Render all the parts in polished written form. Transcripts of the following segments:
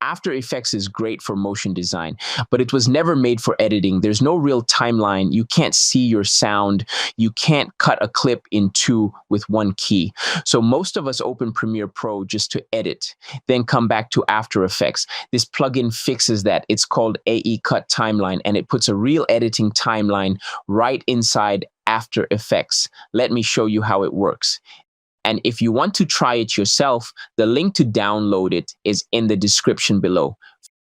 After Effects is great for motion design, but it was never made for editing. There's no real timeline. You can't see your sound. You can't cut a clip in two with one key. So most of us open Premiere Pro just to edit, then come back to After Effects. This plugin fixes that. It's called AeCut Timeline, and it puts a real editing timeline right inside After Effects. Let me show you how it works. And if you want to try it yourself, the link to download it is in the description below.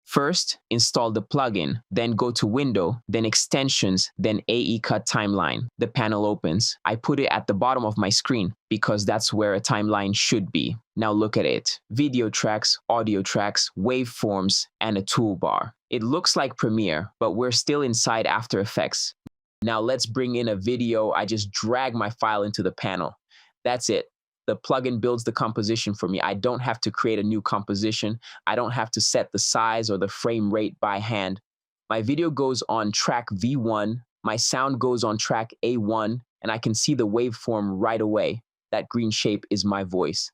First, install the plugin, then go to Window, then Extensions, then AeCut Timeline. The panel opens. I put it at the bottom of my screen because that's where a timeline should be. Now look at it. Video tracks, audio tracks, waveforms, and a toolbar. It looks like Premiere, but we're still inside After Effects. Now let's bring in a video. I just drag my file into the panel. That's it. The plugin builds the composition for me. I don't have to create a new composition. I don't have to set the size or the frame rate by hand. My video goes on track V1, my sound goes on track A1, and I can see the waveform right away. That green shape is my voice.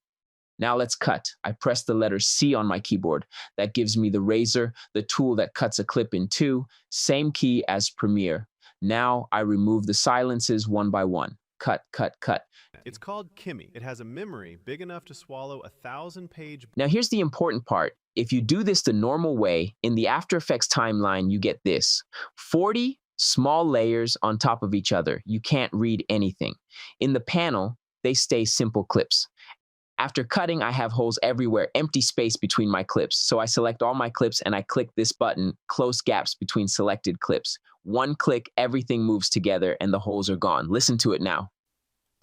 Now let's cut. I press the letter C on my keyboard. That gives me the razor, the tool that cuts a clip in two, same key as Premiere. Now I remove the silences one by one. Cut, cut, cut. It's called Kimmy. It has a memory big enough to swallow 1,000-page... Now here's the important part. If you do this the normal way, in the After Effects timeline, you get this. 40 small layers on top of each other. You can't read anything. In the panel, they stay simple clips. After cutting, I have holes everywhere, empty space between my clips. So I select all my clips and I click this button, close gaps between selected clips. One click, everything moves together and the holes are gone. Listen to it now.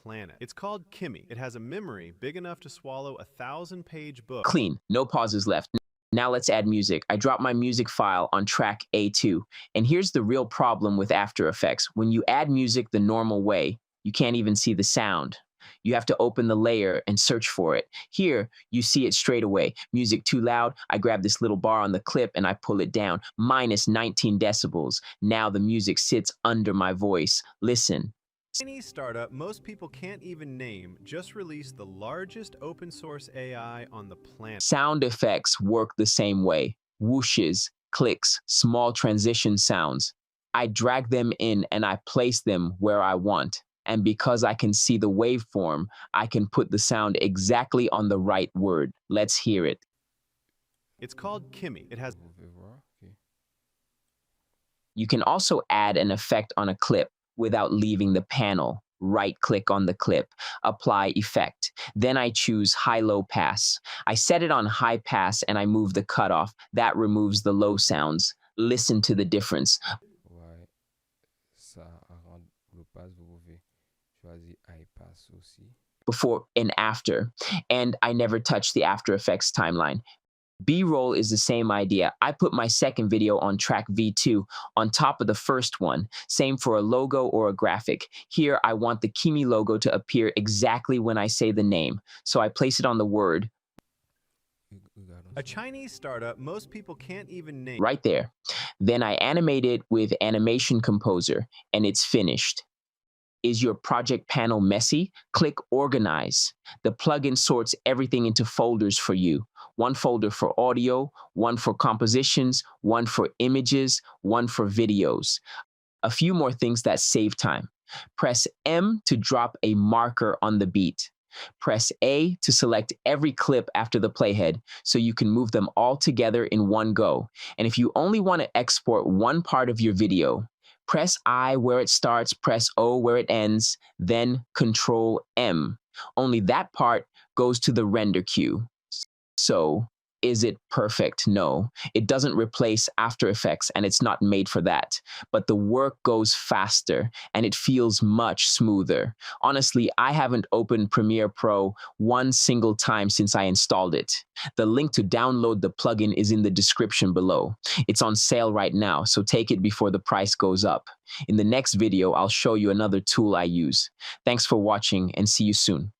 Planet. It's called Kimmy. It has a memory big enough to swallow 1,000-page book. Clean, no pauses left. Now let's add music. I drop my music file on track A2. And here's the real problem with After Effects. When you add music the normal way, you can't even see the sound. You have to open the layer and search for it. Here, you see it straight away. Music too loud, I grab this little bar on the clip and I pull it down. Minus 19 decibels. Now the music sits under my voice. Listen. Chinese startup most people can't even name just released the largest open source AI on the planet. Sound effects work the same way. Whooshes, clicks, small transition sounds. I drag them in and I place them where I want. And because I can see the waveform, I can put the sound exactly on the right word. Let's hear it. It's called Kimmy. It has... You can also add an effect on a clip without leaving the panel. Right-click on the clip, apply effect. Then I choose high-low pass. I set it on high pass and I move the cutoff. That removes the low sounds. Listen to the difference. Before and after, and I never touch the After Effects timeline. B-roll is the same idea. I put my second video on track V2 on top of the first one. Same for a logo or a graphic. Here, I want the Kimmy logo to appear exactly when I say the name. So I place it on the word. A Chinese startup most people can't even name. Right there. Then I animate it with Animation Composer, and it's finished. Is your project panel messy? Click Organize. The plugin sorts everything into folders for you. One folder for audio, one for compositions, one for images, one for videos. A few more things that save time. Press M to drop a marker on the beat. Press A to select every clip after the playhead so you can move them all together in one go. And if you only want to export one part of your video, press I where it starts, press O where it ends, then Control M. Only that part goes to the render queue. So, is it perfect? No. It doesn't replace After Effects and it's not made for that. But the work goes faster and it feels much smoother. Honestly, I haven't opened Premiere Pro one single time since I installed it. The link to download the plugin is in the description below. It's on sale right now, so take it before the price goes up. In the next video, I'll show you another tool I use. Thanks for watching and see you soon.